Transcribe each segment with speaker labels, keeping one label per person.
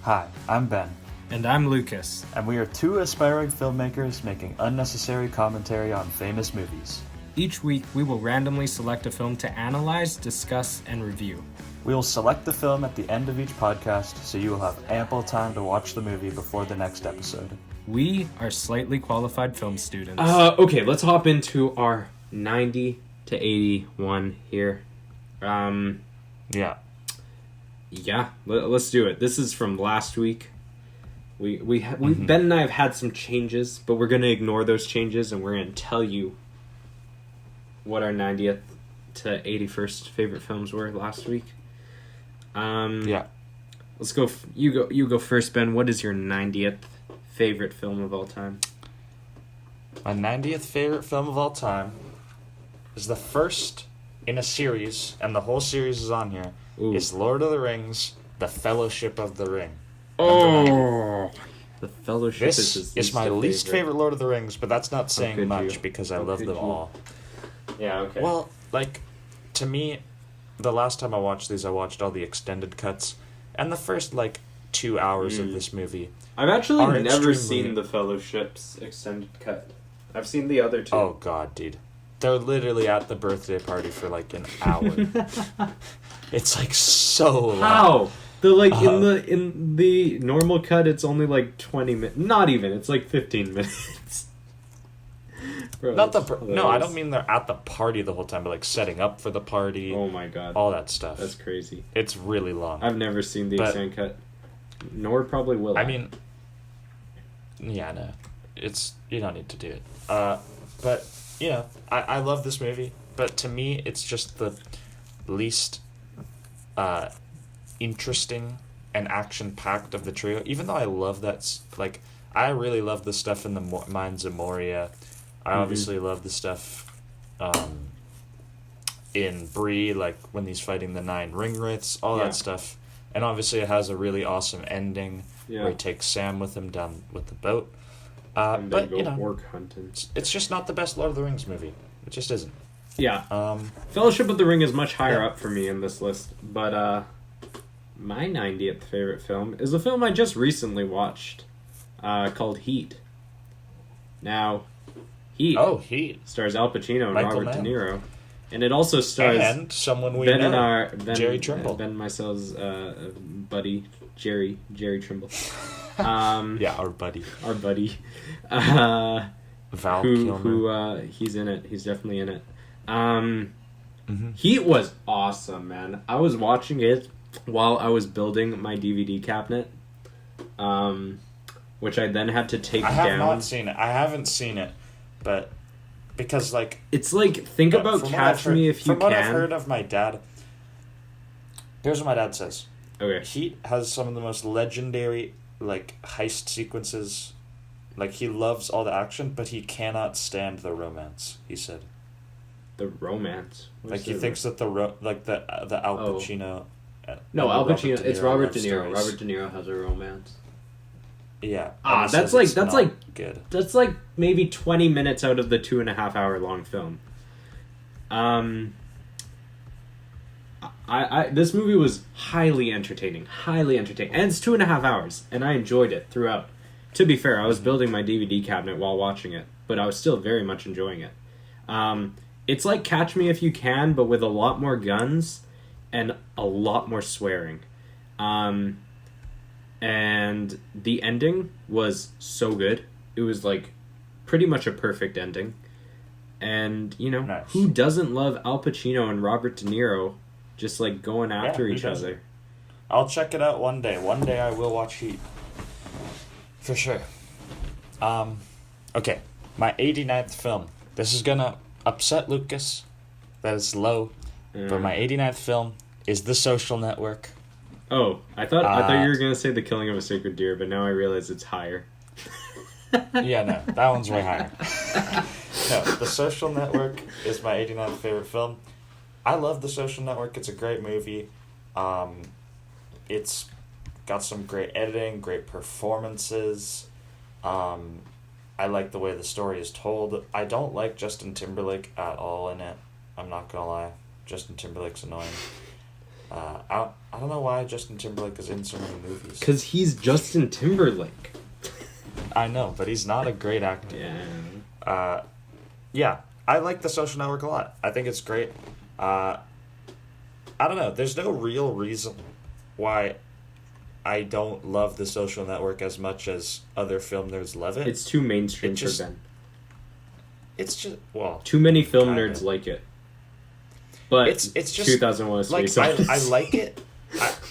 Speaker 1: Hi, I'm Ben,
Speaker 2: And I'm Lucas.
Speaker 1: and we are two aspiring filmmakers making unnecessary commentary on famous movies.
Speaker 2: Each week, we will randomly select a film to analyze, discuss, and review.
Speaker 1: We will select the film at the end of each podcast, so you will have ample time to watch the movie before the next episode.
Speaker 2: We are slightly qualified film students.
Speaker 3: Okay, let's hop into our 90 to 81 here.
Speaker 1: Yeah.
Speaker 3: Let's do it. This is from last week. Ben and I have had some changes, but we're going to ignore those changes and we're going to tell you what our 90th to 81st favorite films were last week. Let's go. You go first, Ben. What is your 90th favorite film of all time?
Speaker 1: My 90th favorite film of all time is the first in a series, and the whole series is on here.
Speaker 3: Ooh.
Speaker 1: Is Lord of the Rings, The Fellowship of the Ring.
Speaker 3: Oh, The Fellowship
Speaker 1: This is my least favorite Lord of the Rings, but that's not saying much because I love them all.
Speaker 3: Yeah, okay.
Speaker 1: Well, to me, the last time I watched these, I watched all the extended cuts, and the first 2 hours of this movie.
Speaker 3: I've actually
Speaker 1: are
Speaker 3: never
Speaker 1: extremely-
Speaker 3: seen The Fellowship's extended cut. I've seen the other two.
Speaker 1: Oh god, dude. They're literally at the birthday party for an hour. It's so long.
Speaker 3: How? In the normal cut, it's only 20 minutes. Not even. It's 15 minutes. Bro,
Speaker 1: Not
Speaker 3: that's
Speaker 1: no,
Speaker 3: hilarious.
Speaker 1: I don't mean they're at the party the whole time, but setting up for the party.
Speaker 3: Oh my god,
Speaker 1: all that stuff.
Speaker 3: that's crazy.
Speaker 1: It's really long.
Speaker 3: I've never seen the
Speaker 1: But-
Speaker 3: extended cut, nor probably will.
Speaker 1: I mean, yeah, no, you don't need to do it. But I love this movie, but to me, it's just the least interesting and action-packed of the trio. Even though I love that, I really love the stuff in the Mines of Moria. I obviously love the stuff in Bree, when he's fighting the 9 ring wraiths, all that stuff. And obviously it has a really awesome ending where he takes Sam with him down with the boat.
Speaker 3: and
Speaker 1: But,
Speaker 3: then go orc hunting.
Speaker 1: it's just not the best Lord of the Rings movie. It just isn't.
Speaker 3: Yeah. Fellowship of the Ring is much higher up for me in this list, but my 90th favorite film is a film I just recently watched, called Heat. Now, Heat
Speaker 1: Heat.
Speaker 3: stars Al Pacino and
Speaker 1: Michael
Speaker 3: Robert
Speaker 1: Mann.
Speaker 3: De Niro, and it also stars
Speaker 1: And someone we
Speaker 3: Ben
Speaker 1: know.
Speaker 3: and Ben,
Speaker 1: Jerry Trimble.
Speaker 3: Ben and myself's buddy Jerry Trimble.
Speaker 1: Yeah, our buddy.
Speaker 3: Our buddy.
Speaker 1: Val Kilmer.
Speaker 3: Who he's in it. He's definitely in it. Heat was awesome, man. I was watching it while I was building my DVD cabinet, which I then had to take
Speaker 1: I
Speaker 3: down.
Speaker 1: have not seen it. I haven't seen it, but because
Speaker 3: It's think about
Speaker 1: from what
Speaker 3: Catch
Speaker 1: I've heard-
Speaker 3: Me If You
Speaker 1: From what I've
Speaker 3: Can.
Speaker 1: heard of my dad, here's what my dad says.
Speaker 3: Okay.
Speaker 1: Heat has some of the most legendary heist sequences. He loves all the action, but he cannot stand the romance. He said.
Speaker 3: The romance.
Speaker 1: He thinks that the Al
Speaker 3: Oh.
Speaker 1: Pacino.
Speaker 3: No,
Speaker 1: and
Speaker 3: Al
Speaker 1: Robert
Speaker 3: Pacino.
Speaker 1: De
Speaker 3: It's
Speaker 1: Niro
Speaker 3: Robert
Speaker 1: love
Speaker 3: De Niro.
Speaker 1: stories.
Speaker 3: Robert De Niro has a romance.
Speaker 1: Yeah.
Speaker 3: Ah,
Speaker 1: and he
Speaker 3: that's
Speaker 1: says it's
Speaker 3: that's
Speaker 1: not good.
Speaker 3: That's maybe 20 minutes out of the 2.5 hour long film. This movie was highly entertaining, and it's 2.5 hours, and I enjoyed it throughout. To be fair, I was building my DVD cabinet while watching it, but I was still very much enjoying it. It's like Catch Me If You Can, but with a lot more guns and a lot more swearing. And the ending was so good. It was pretty much a perfect ending. And,
Speaker 1: Nice.
Speaker 3: who doesn't love Al Pacino and Robert De Niro just going after
Speaker 1: who
Speaker 3: each
Speaker 1: doesn't?
Speaker 3: other?
Speaker 1: I'll check it out one day. One day I will watch Heat. For sure. Okay. My 89th film. This is gonna upset Lucas. That is low. But my 89th film is The Social Network.
Speaker 3: Oh, I thought you were gonna say The Killing of a Sacred Deer, but now I realize it's higher.
Speaker 1: Yeah, no. That one's way higher. No, The Social Network is my 89th favorite film. I love The Social Network. It's a great movie. It's got some great editing, great performances. I like the way the story is told. I don't like Justin Timberlake at all in it. I'm not gonna lie. Justin Timberlake's annoying. I don't know why Justin Timberlake is in so many movies.
Speaker 3: Because he's Justin Timberlake.
Speaker 1: I know, but he's not a great actor.
Speaker 3: Yeah.
Speaker 1: Yeah, I like The Social Network a lot. I think it's great. I don't know. There's no real reason why I don't love The Social Network as much as other film nerds love it.
Speaker 3: It's too mainstream for Ben.
Speaker 1: It's just, well...
Speaker 3: Too many film nerds like it. But
Speaker 1: it's just
Speaker 3: 2001
Speaker 1: like
Speaker 3: Space Odyssey.
Speaker 1: I like it.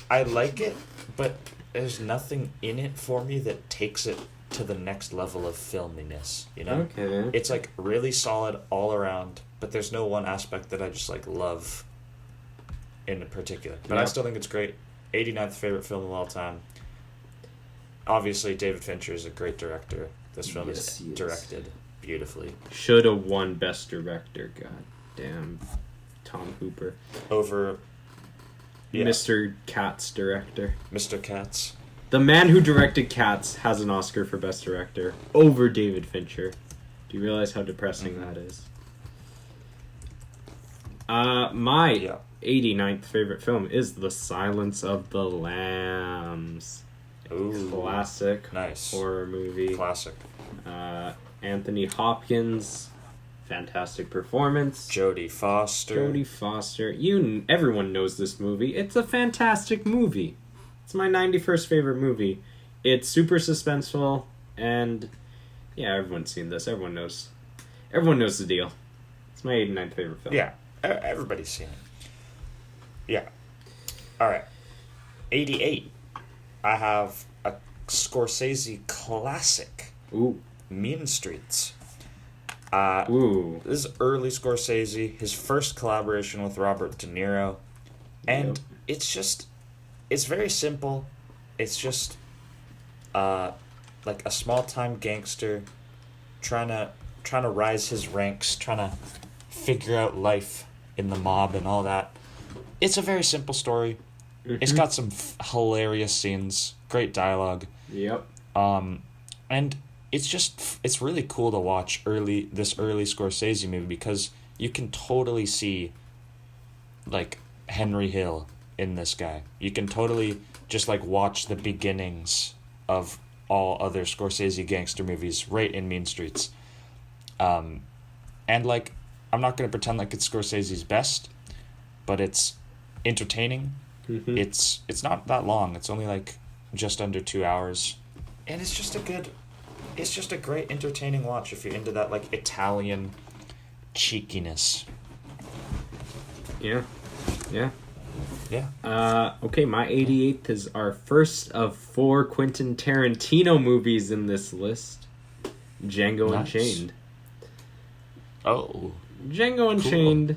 Speaker 1: I like it, but there's nothing in it for me that takes it to the next level of filminess, you know?
Speaker 3: Okay.
Speaker 1: It's like really solid all around, but there's no one aspect that I just like love in particular. But I still think it's great. 89th favorite film of all time. Obviously, David Fincher is a great director. This film is directed beautifully.
Speaker 3: Should have won Best Director. God damn. Tom Hooper.
Speaker 1: Over
Speaker 3: Mr. Katz director.
Speaker 1: Mr. Katz.
Speaker 3: The man who directed Cats has an Oscar for Best Director over David Fincher. Do you realize how depressing that is? My 89th favorite film is The Silence of the Lambs.
Speaker 1: Ooh,
Speaker 3: classic horror movie.
Speaker 1: Classic.
Speaker 3: Anthony Hopkins, fantastic performance.
Speaker 1: Jodie Foster.
Speaker 3: Everyone knows this movie. It's a fantastic movie. It's my 91st favorite movie. It's super suspenseful, and yeah, everyone's seen this. Everyone knows the deal. It's my 89th favorite film.
Speaker 1: Yeah, everybody's seen it. Yeah. All right. 88. I have a Scorsese classic.
Speaker 3: Ooh.
Speaker 1: Mean Streets.
Speaker 3: Ooh.
Speaker 1: This is early Scorsese, his first collaboration with Robert De Niro. And it's very simple. It's just like a small-time gangster trying to rise his ranks, trying to figure out life in the mob and all that. It's a very simple story. Mm-hmm. It's got some hilarious scenes, great dialogue.
Speaker 3: Yep.
Speaker 1: And it's really cool to watch this early Scorsese movie because you can totally see like Henry Hill in this guy. You can totally just like watch the beginnings of all other Scorsese gangster movies right in Mean Streets. And like I'm not going to pretend like it's Scorsese's best, but it's entertaining. Mm-hmm. It's not that long. It's only like just under 2 hours. And it's just a great entertaining watch if you're into that like Italian cheekiness.
Speaker 3: Yeah.
Speaker 1: Okay,
Speaker 3: my 88th is our first of 4 Quentin Tarantino movies in this list. Django Unchained.
Speaker 1: Oh.
Speaker 3: Django Unchained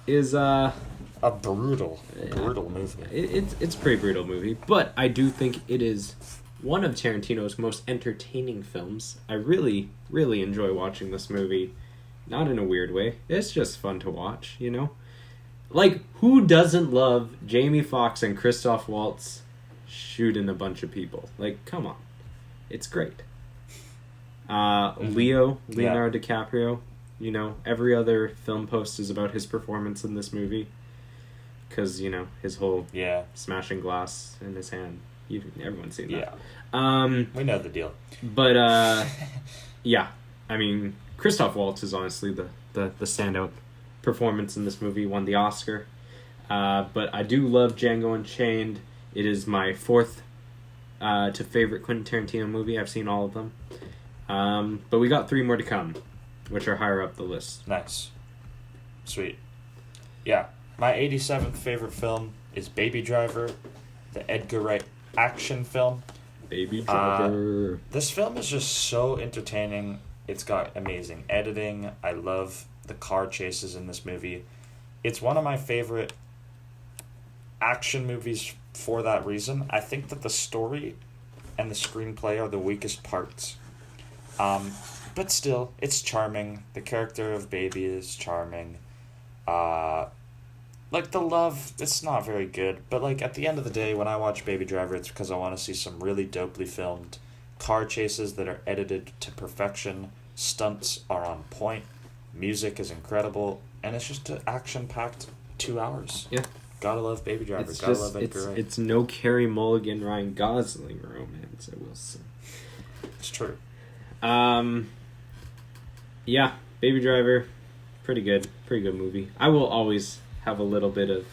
Speaker 3: is
Speaker 1: a brutal movie.
Speaker 3: It's a pretty brutal movie, but I do think it is one of Tarantino's most entertaining films. I really, really enjoy watching this movie. Not in a weird way. It's just fun to watch, you know? Like, who doesn't love Jamie Foxx and Christoph Waltz shooting a bunch of people? Like, come on. It's great. Leonardo DiCaprio, you know, every other film post is about his performance in this movie. Because, you know, his whole smashing glass in his hand. Everyone's seen that.
Speaker 1: Yeah. We know the deal.
Speaker 3: But, yeah. I mean, Christoph Waltz is honestly the standout performance in this movie. Won the Oscar. But I do love Django Unchained. It is my 4th to favorite Quentin Tarantino movie. I've seen all of them. But we got 3 more to come, which are higher up the list.
Speaker 1: Nice. Sweet. Yeah. My 87th favorite film is Baby Driver, the Edgar Wright action film.
Speaker 3: Baby Driver.
Speaker 1: This film is just so entertaining. It's got amazing editing. I love the car chases in this movie. It's one of my favorite action movies for that reason. I think that the story and the screenplay are the weakest parts. But still, it's charming. The character of Baby is charming. Like, the love, it's not very good. But, like, at the end of the day, when I watch Baby Driver, it's because I want to see some really dopely filmed car chases that are edited to perfection. Stunts are on point. Music is incredible. And it's just an action-packed 2 hours.
Speaker 3: Yeah.
Speaker 1: Gotta love Baby Driver.
Speaker 3: It's
Speaker 1: Gotta
Speaker 3: just
Speaker 1: love Edgar Wright.
Speaker 3: it's no Carey Mulligan, Ryan Gosling romance, I will say.
Speaker 1: It's true.
Speaker 3: Yeah, Baby Driver, pretty good movie. I will always have a little bit of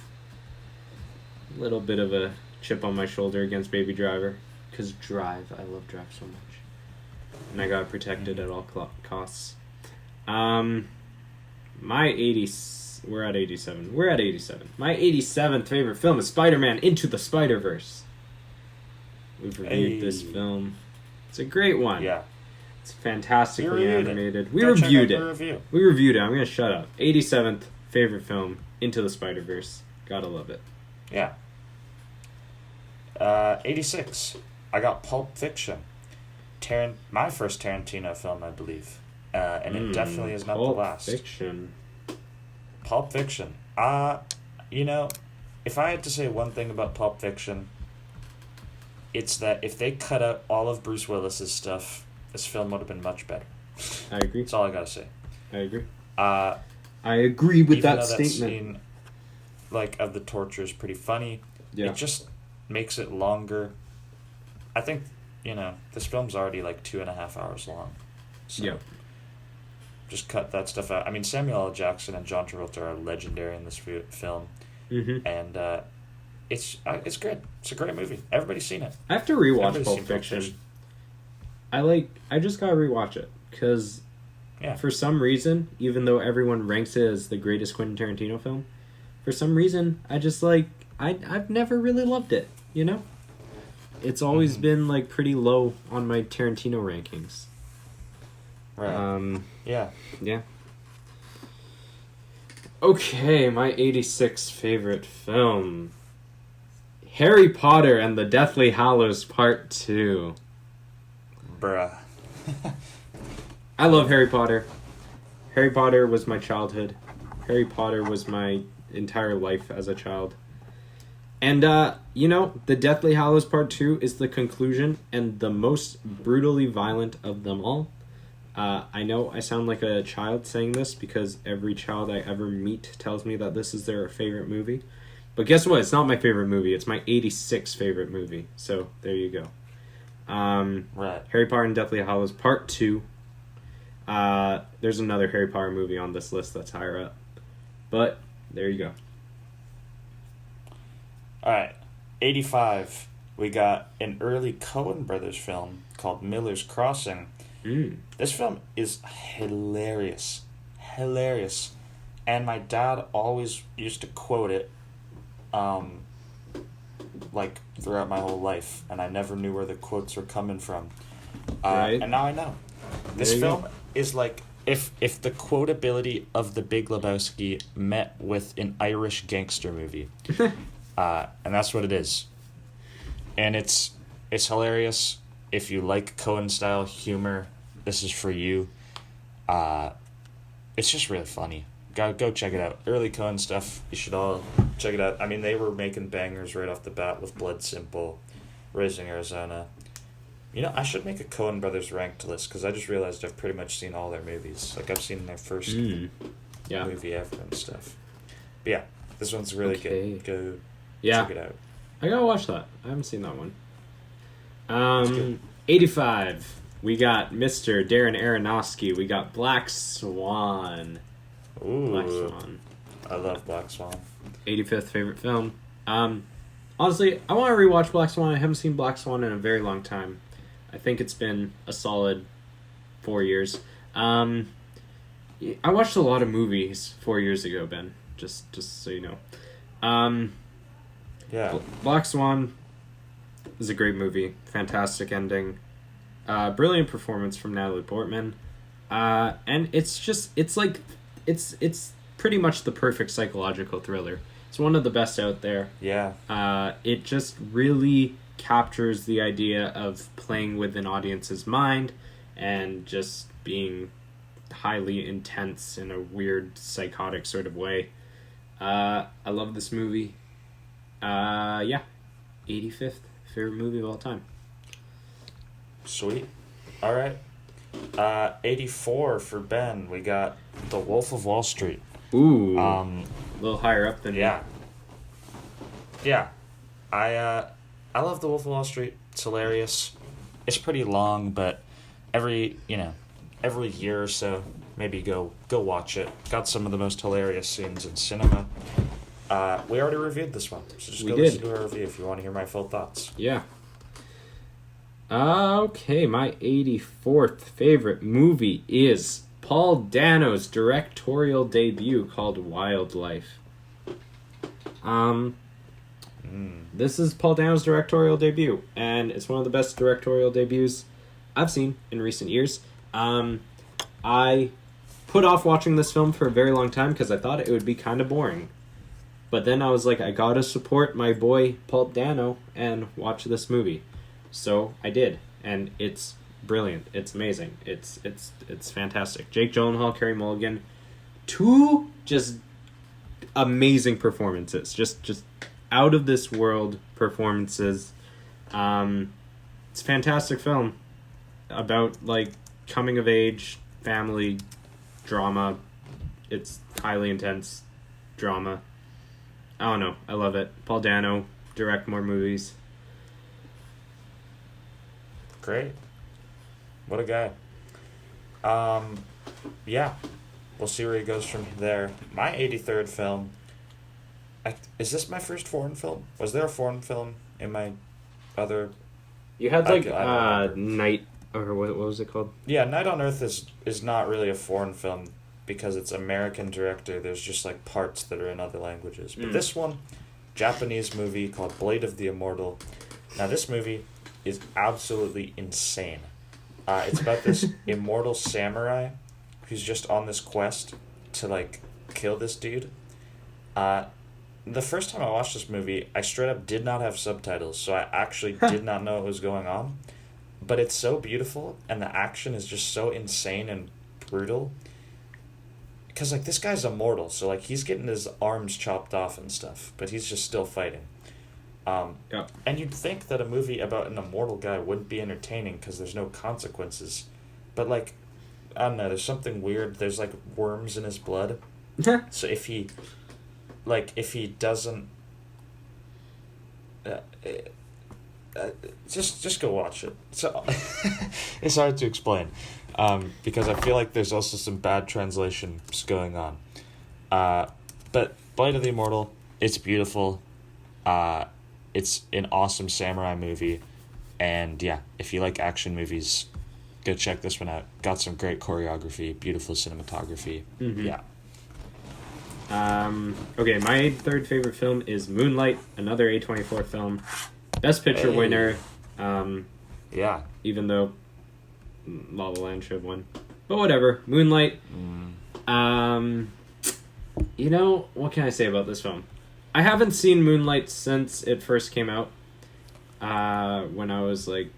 Speaker 3: a chip on my shoulder against Baby Driver, because I love Drive so much, and I gotta protect it at all costs. We're at 87. My 87th favorite film is Spider-Man Into the Spiderverse. We've reviewed this film. It's a great one.
Speaker 1: Yeah.
Speaker 3: It's fantastically animated. We
Speaker 1: Go check
Speaker 3: reviewed
Speaker 1: out
Speaker 3: it.
Speaker 1: the review.
Speaker 3: We reviewed it. I'm going to shut up. 87th favorite film, Into the Spiderverse. Gotta love it.
Speaker 1: Yeah. 86. I got Pulp Fiction. My first Tarantino film, I believe. And it definitely is not the last. Pulp Fiction. If I had to say one thing about Pulp Fiction, it's that if they cut out all of Bruce Willis's stuff, this film would have been much better.
Speaker 3: I agree.
Speaker 1: That's all I gotta say.
Speaker 3: I agree. I agree with that statement.
Speaker 1: Scene, of the torture is pretty funny.
Speaker 3: Yeah.
Speaker 1: It just makes it longer. I think, this film's already 2.5 hours long. So
Speaker 3: yeah.
Speaker 1: Just cut that stuff out. I mean, Samuel L. Jackson and John Travolta are legendary in this film.
Speaker 3: Mm-hmm.
Speaker 1: And it's good. It's a great movie. Everybody's seen it.
Speaker 3: I have to rewatch Pulp Fiction. I just gotta rewatch it, because for some reason, even though everyone ranks it as the greatest Quentin Tarantino film, for some reason, I just I've never really loved it, It's always been pretty low on my Tarantino rankings.
Speaker 1: Right.
Speaker 3: Yeah. Okay, my 86th favorite film. Harry Potter and the Deathly Hallows Part 2.
Speaker 1: Bruh.
Speaker 3: I love Harry Potter. Harry Potter was my childhood. Harry Potter was my entire life as a child. And, the Deathly Hallows Part 2 is the conclusion and the most brutally violent of them all. I know I sound like a child saying this, because every child I ever meet tells me that this is their favorite movie. But guess what? It's not my favorite movie. It's my 86th favorite movie. So, there you go.
Speaker 1: Right.
Speaker 3: Harry Potter and Deathly Hallows Part 2. There's another Harry Potter movie on this list that's higher up. But, there you go.
Speaker 1: Alright. 85. We got an early Coen Brothers film called Miller's Crossing. This film is hilarious. And my dad always used to quote it throughout my whole life, and I never knew where the quotes were coming from.
Speaker 3: Right.
Speaker 1: And now I know. This film is if the quotability of The Big Lebowski met with an Irish gangster movie. And that's what it is. And it's hilarious. If you like Coen-style humor, this is for you. It's just really funny. Go check it out. Early Coen stuff, you should all check it out. I mean, they were making bangers right off the bat with Blood Simple, Raising Arizona. I should make a Coen Brothers ranked list, because I just realized I've pretty much seen all their movies. I've seen their first movie ever and stuff. But yeah, this one's really good. Go check it out.
Speaker 3: I gotta watch that. I haven't seen that one. 85. We got Mr. Darren Aronofsky. We got Black Swan.
Speaker 1: Ooh.
Speaker 3: Black Swan.
Speaker 1: I love Black Swan.
Speaker 3: 85th favorite film. Honestly, I want to rewatch Black Swan. I haven't seen Black Swan in a very long time. I think it's been a solid 4 years. I watched a lot of movies 4 years ago, Ben. Just so you know.
Speaker 1: Yeah.
Speaker 3: Black Swan is a great movie. Fantastic ending. Brilliant performance from Natalie Portman. And it's pretty much the perfect psychological thriller. It's one of the best out there.
Speaker 1: Yeah.
Speaker 3: It just really captures the idea of playing with an audience's mind and just being highly intense in a weird, psychotic sort of way. I love this movie. 85th favorite movie of all time.
Speaker 1: Sweet. All right. 84 for Ben. We got The Wolf of Wall Street.
Speaker 3: Ooh. A little higher up than
Speaker 1: yeah. yeah, I love The Wolf of Wall Street. It's hilarious. It's pretty long, but every year or so, maybe go watch it. Got some of the most hilarious scenes in cinema. We already reviewed this one, so just listen to our review if you want to hear my full thoughts.
Speaker 3: Yeah. Okay, my 84th favorite movie is Paul Dano's directorial debut called Wildlife. This is Paul Dano's directorial debut, and it's one of the best directorial debuts I've seen in recent years. I put off watching this film for a very long time because I thought it would be kind of boring. But then I was like, I gotta support my boy Paul Dano and watch this movie. So I did, and it's brilliant. It's amazing. It's fantastic. Jake Gyllenhaal, Carey Mulligan, two just amazing performances. Just out of this world performances. It's a fantastic film about like coming of age, family drama. It's highly intense drama. I don't know. I love it. Paul Dano, direct more movies.
Speaker 1: Great. What a guy. Yeah. We'll see where he goes from there. My 83rd film. Is this my first foreign film? Was there a foreign film in my other...
Speaker 3: You had like Night, or what was it called?
Speaker 1: Yeah, Night on Earth is not really a foreign film because it's American director. There's just like parts that are in other languages. But this one, Japanese movie called Blade of the Immortal. Now this movie is absolutely insane. It's about this immortal samurai who's just on this quest to like kill this dude. The first time I watched this movie, I straight up did not have subtitles, so I actually did not know what was going on. But it's so beautiful, and the action is just so insane and brutal. Because, like, this guy's immortal, so, like, he's getting his arms chopped off and stuff, but he's just still fighting.
Speaker 3: Yeah.
Speaker 1: And you'd think that a movie about an immortal guy wouldn't be entertaining because there's no consequences. But, like, I don't know, there's something weird. There's, like, worms in his blood. So if he doesn't... just go watch it. So it's hard to explain because I feel like there's also some bad translations going on. But Blade of the Immortal, it's beautiful. It's an awesome samurai movie, and yeah, if you like action movies, go check this one out. Got some great choreography, beautiful cinematography.
Speaker 3: Mm-hmm.
Speaker 1: Yeah.
Speaker 3: Okay, my third favorite film is Moonlight, another A24 film. Best Picture winner.
Speaker 1: Yeah.
Speaker 3: Even though La La Land should have won. But whatever. Moonlight. You know, what can I say about this film? I haven't seen Moonlight since it first came out. When I was like...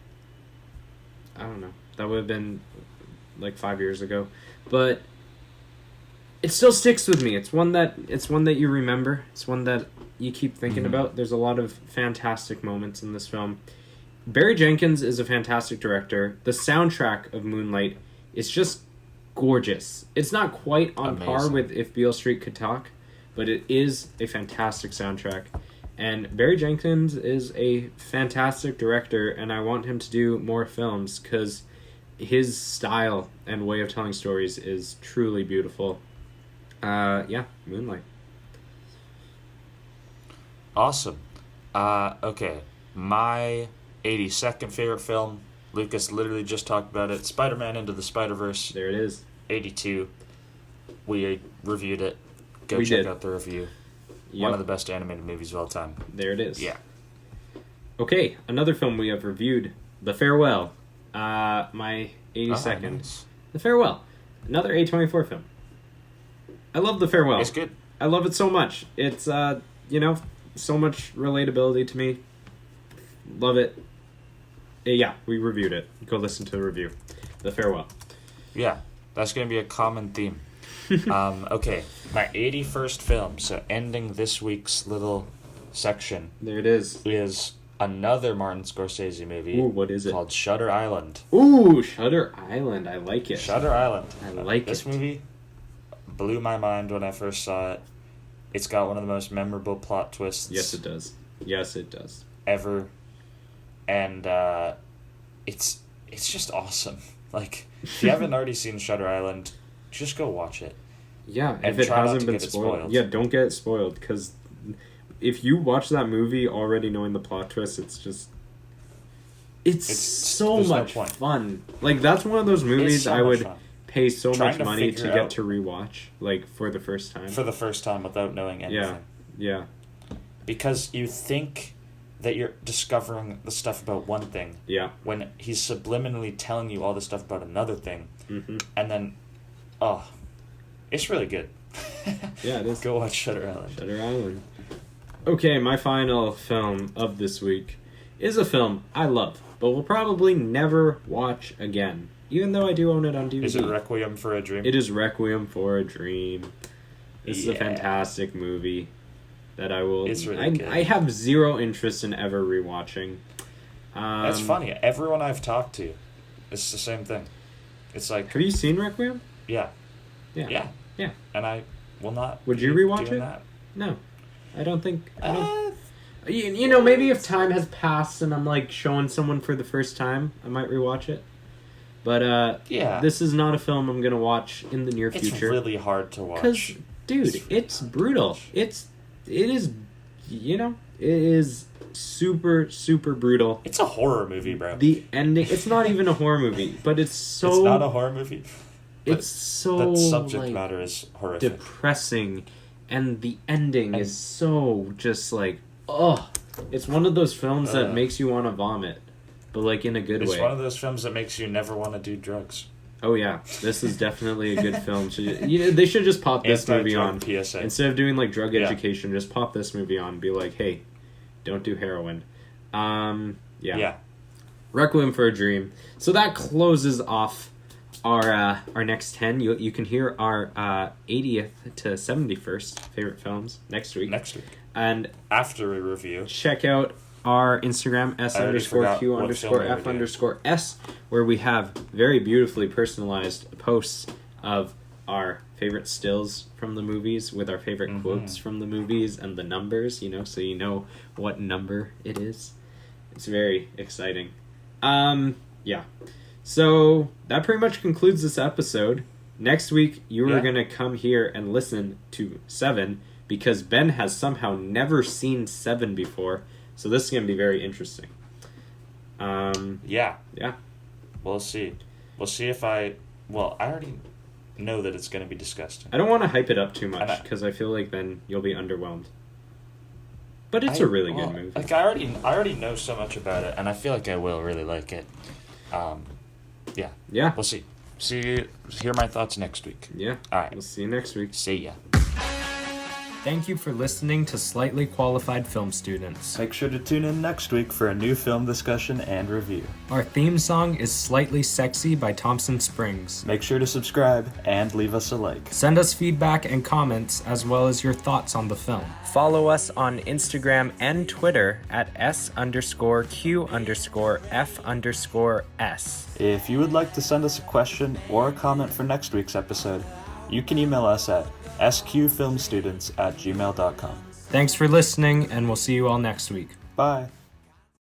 Speaker 3: I don't know. That would have been like 5 years ago. But it still sticks with me. It's one that you remember. It's one that you keep thinking about. There's a lot of fantastic moments in this film. Barry Jenkins is a fantastic director. The soundtrack of Moonlight is just gorgeous. It's not quite on par with If Beale Street Could Talk, but it is a fantastic soundtrack. And Barry Jenkins is a fantastic director, and I want him to do more films because his style and way of telling stories is truly beautiful. Yeah, Moonlight.
Speaker 1: Awesome. Okay, my 82nd favorite film, Lucas literally just talked about it, Spider-Man Into the Spiderverse.
Speaker 3: There it is.
Speaker 1: 82. We reviewed it. Go check out the review. Yep. One of the best animated movies of all time.
Speaker 3: There it is.
Speaker 1: Yeah.
Speaker 3: Okay, another film we have reviewed, The Farewell. My 82nd.
Speaker 1: Nice.
Speaker 3: The Farewell. Another A24 film. I love The Farewell.
Speaker 1: It's good.
Speaker 3: I love it so much. It's, so much relatability to me. Love it. Yeah, we reviewed it. Go listen to the review. The Farewell.
Speaker 1: Yeah, that's going to be a common theme. Okay, my 81st film, so ending this week's little section.
Speaker 3: There it
Speaker 1: is another Martin Scorsese movie.
Speaker 3: Ooh, what is it?
Speaker 1: Called Shutter Island.
Speaker 3: Ooh, Shutter Island. I like it.
Speaker 1: Shutter Island.
Speaker 3: I like
Speaker 1: this movie blew my mind when I first saw it. It's got one of the most memorable plot twists.
Speaker 3: Yes, it does. Yes, it does.
Speaker 1: ever, and it's just awesome. Like, if you haven't already seen Shutter Island, just go watch it.
Speaker 3: Yeah,
Speaker 1: And
Speaker 3: if it
Speaker 1: try not
Speaker 3: hasn't
Speaker 1: to
Speaker 3: been
Speaker 1: get it
Speaker 3: spoiled.
Speaker 1: spoiled.
Speaker 3: Yeah, don't get it spoiled, because if you watch that movie already knowing the plot twist, it's just... It's so
Speaker 1: there's no
Speaker 3: much
Speaker 1: point.
Speaker 3: fun. Like, that's one of those movies
Speaker 1: so
Speaker 3: I
Speaker 1: much
Speaker 3: would
Speaker 1: fun.
Speaker 3: pay so
Speaker 1: Trying
Speaker 3: much
Speaker 1: to
Speaker 3: money to
Speaker 1: figure
Speaker 3: get
Speaker 1: out-
Speaker 3: to rewatch, like, for the first time.
Speaker 1: For the first time without knowing anything.
Speaker 3: Yeah.
Speaker 1: Because you think that you're discovering the stuff about one thing
Speaker 3: Yeah.
Speaker 1: when he's subliminally telling you all the stuff about another thing.
Speaker 3: Mm-hmm.
Speaker 1: And then, it's really good.
Speaker 3: Yeah, it is.
Speaker 1: Go watch Shutter Island.
Speaker 3: Shutter Island. Okay, my final film of this week is a film I love, but will probably never watch again, even though I do own it on DVD.
Speaker 1: Is it Requiem for a Dream?
Speaker 3: It is Requiem for a Dream. This is a
Speaker 1: Yeah.
Speaker 3: fantastic movie that I will...
Speaker 1: It's really good.
Speaker 3: I have zero interest in ever rewatching.
Speaker 1: That's funny. Everyone I've talked to, it's the same thing. It's like,
Speaker 3: Have you seen Requiem?
Speaker 1: yeah.
Speaker 3: Yeah.
Speaker 1: And I will not.
Speaker 3: Would you
Speaker 1: be
Speaker 3: rewatch
Speaker 1: doing
Speaker 3: it?
Speaker 1: That.
Speaker 3: No. I don't think... You know, maybe if time has passed and I'm, like, showing someone for the first time, I might rewatch it. But,
Speaker 1: Yeah.
Speaker 3: this is not a film I'm going to watch in the near
Speaker 1: It's
Speaker 3: future.
Speaker 1: really hard to watch.
Speaker 3: Because, dude, it's brutal. It is, it is super, super brutal.
Speaker 1: It's a horror movie, bro.
Speaker 3: The ending, it's not even a horror movie, but it's so...
Speaker 1: It's not a horror movie.
Speaker 3: It's so,
Speaker 1: The subject
Speaker 3: like,
Speaker 1: matter is horrific.
Speaker 3: depressing, and the ending is so just like, oh, it's one of those films that makes you want to vomit, but like in a good way.
Speaker 1: It's one of those films that makes you never want to do drugs.
Speaker 3: Oh yeah, this is definitely a good film. They should just pop this movie on
Speaker 1: PSA.
Speaker 3: instead of doing like drug
Speaker 1: Yeah.
Speaker 3: education. Just pop this movie on and be like, hey, don't do heroin. Yeah. Requiem for a Dream. So that closes off our next 10. You can hear our 80th to 71st favorite films next week. And
Speaker 1: After we review.
Speaker 3: check out our Instagram, S_Q_F_S, where we have very beautifully personalized posts of our favorite stills from the movies with our favorite quotes from the movies and the numbers, so you know what number it is. It's very exciting. Yeah. So that pretty much concludes this episode. Next week, you are going to come here and listen to 7 because Ben has somehow never seen 7 before. So this is going to be very interesting.
Speaker 1: Yeah.
Speaker 3: Yeah.
Speaker 1: We'll see. We'll see if I already know that it's going to be disgusting.
Speaker 3: I don't want to hype it up too much because I feel like then you'll be underwhelmed. But it's a really good movie.
Speaker 1: Like I already know so much about it, and I feel like I will really like it. Yeah.
Speaker 3: Yeah.
Speaker 1: We'll see. Hear my thoughts next week.
Speaker 3: Yeah.
Speaker 1: All right.
Speaker 3: We'll see you next week.
Speaker 1: See ya.
Speaker 2: Thank you for listening to Slightly Qualified Film Students.
Speaker 1: Make sure to tune in next week for a new film discussion and review.
Speaker 2: Our theme song is Slightly Sexy by Thompson Springs.
Speaker 1: Make sure to subscribe and leave us a like.
Speaker 2: Send us feedback and comments as well as your thoughts on the film. Follow us on Instagram and Twitter at S_Q_F_S.
Speaker 1: If you would like to send us a question or a comment for next week's episode, you can email us at sqfilmstudents@gmail.com.
Speaker 2: Thanks for listening, and we'll see you all next week.
Speaker 1: Bye.